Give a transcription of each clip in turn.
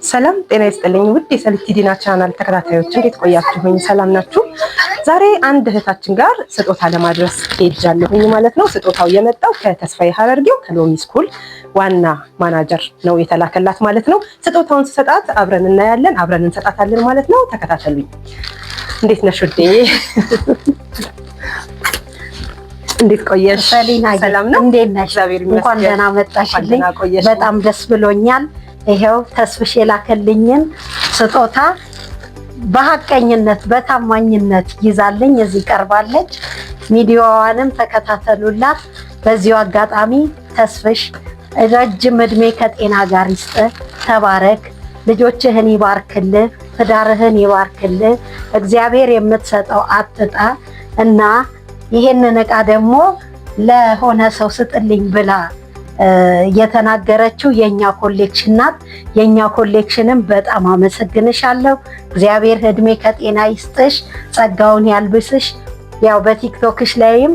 ሰላም ጤና ይስጥልኝ ውድ የሰሊቲ ዲና ቻናል ተከታታዮች እንዴት ቆያችሁኝ? ሰላም ናችሁ? ዛሬ አንድ እህታችን ጋር ስጦታ ለማድረስ ሄጃለሁኝ ማለት ነው። ስጦታው የመጣው ከተስፋዬ ሀረርጌው ከሎሚ ስኩል ዋና ማናጀር ነው የተላከላት ማለት ነው። ስጦታውን ስሰጣት አብረን እናያለን፣ አብረን እንሰጣታለን ማለት ነው። ተከታተሉኝ። እንዴት ነሽ ውዴ? እንዴት ቆየሽ? ሰላም ነው? እንዴት ነሽ? እንኳን ደህና መጣሽልኝ። በጣም ደስ ብሎኛል። ይሄው ተስፍሽ የላከልኝን ስጦታ በሐቀኝነት በታማኝነት ይዛልኝ እዚህ ቀርባለች። ቪዲዮዋንም ተከታተሉላት። በዚሁ አጋጣሚ ተስፍሽ ረጅም እድሜ ከጤና ጋር ይስጥ፣ ተባረክ፣ ልጆችህን ይባርክልህ፣ ትዳርህን ይባርክልህ፣ እግዚአብሔር የምትሰጠው አትጣ እና ይሄንን ዕቃ ደግሞ ለሆነ ሰው ስጥልኝ ብላ የተናገረችው የኛ ኮሌክሽን ናት። የኛ ኮሌክሽንም በጣም አመሰግንሻለሁ። እግዚአብሔር እድሜ ከጤና ይስጥሽ፣ ጸጋውን ያልብስሽ። ያው በቲክቶክሽ ላይም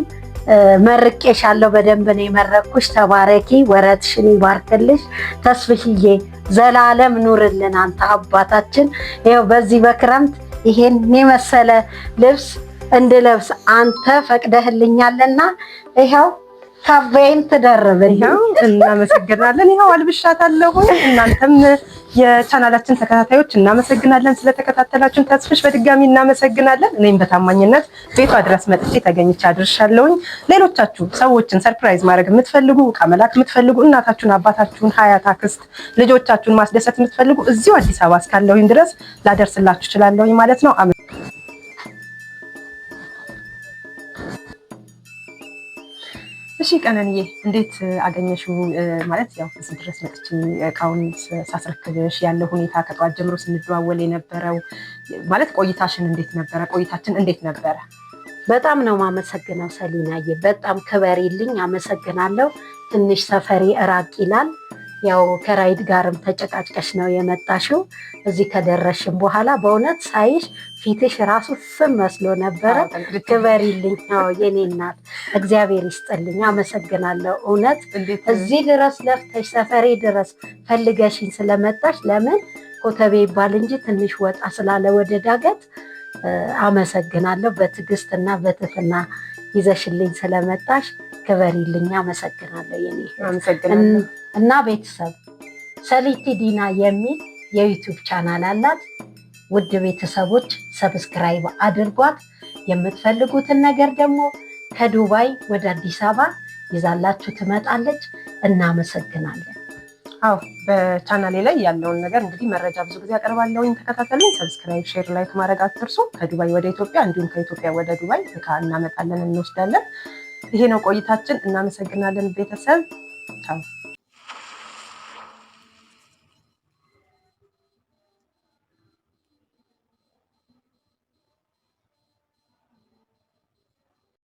መርቄሻለሁ፣ በደንብ ነው የመረኩሽ። ተባረኪ፣ ወረትሽን ይባርክልሽ። ተስፍሽዬ ዘላለም ኑርልን አንተ አባታችን። ይኸው በዚህ በክረምት ይሄን የመሰለ ልብስ እንድለብስ አንተ ፈቅደህልኛልና ይኸው ካቤን ተደረበልኝ። እናመሰግናለን። ይኸው አልብሻታለሁ። እናንተም የቻናላችን ተከታታዮች እናመሰግናለን ስለተከታተላችሁን። ተስፍሽ በድጋሚ እናመሰግናለን። እኔም በታማኝነት ቤቷ ድረስ መጥቼ ተገኝቼ አድርሻለሁኝ። ሌሎቻችሁ ሰዎችን ሰርፕራይዝ ማድረግ የምትፈልጉ፣ ዕቃ መላክ የምትፈልጉ፣ እናታችሁን፣ አባታችሁን፣ ሀያት፣ አክስት፣ ልጆቻችሁን ማስደሰት የምትፈልጉ እዚሁ አዲስ አበባ እስካለሁኝ ድረስ ላደርስላችሁ እችላለሁኝ ማለት ነው። እሺ ቀነንዬ እንዴት አገኘሽው? ማለት ያው እዚህ ድረስ መጥቼ እቃውን ሳስረክብሽ ያለው ሁኔታ ከጧት ጀምሮ ስንደዋወል የነበረው ማለት ቆይታሽን እንዴት ነበረ? ቆይታችን እንዴት ነበረ? በጣም ነው የማመሰግነው ሰሊናዬ፣ በጣም ክበሪልኝ። አመሰግናለሁ። ትንሽ ሰፈሪ እራቅ ይላል። ያው ከራይድ ጋርም ተጨቃጭቀሽ ነው የመጣሽው። እዚህ ከደረሽም በኋላ በእውነት ሳይሽ ፊትሽ ራሱ ፍም መስሎ ነበረ። ክበሪልኝ የኔ እናት፣ እግዚአብሔር ይስጥልኝ። አመሰግናለሁ። እውነት እዚህ ድረስ ለፍተሽ ሰፈሬ ድረስ ፈልገሽኝ ስለመጣሽ፣ ለምን ኮተቤ ይባል እንጂ ትንሽ ወጣ ስላለ ወደ ዳገት፣ አመሰግናለሁ። በትዕግስትና በትህትና ይዘሽልኝ ስለመጣሽ ክበሪልኝ። አመሰግናለሁ የኔ እና ቤተሰብ ሰሊቲ ዲና የሚል የዩቲዩብ ቻናል አላት። ውድ ቤተሰቦች ሰብስክራይብ አድርጓት። የምትፈልጉትን ነገር ደግሞ ከዱባይ ወደ አዲስ አበባ ይዛላችሁ ትመጣለች። እናመሰግናለን። አዎ በቻናሌ ላይ ያለውን ነገር እንግዲህ መረጃ ብዙ ጊዜ አቀርባለሁኝ። ተከታተሉኝ። ሰብስክራይብ፣ ሼር፣ ላይክ ማድረግ አትርሱ። ከዱባይ ወደ ኢትዮጵያ እንዲሁም ከኢትዮጵያ ወደ ዱባይ ዕቃ እናመጣለን፣ እንወስዳለን። ይሄ ነው ቆይታችን። እናመሰግናለን ቤተሰብ። ቻው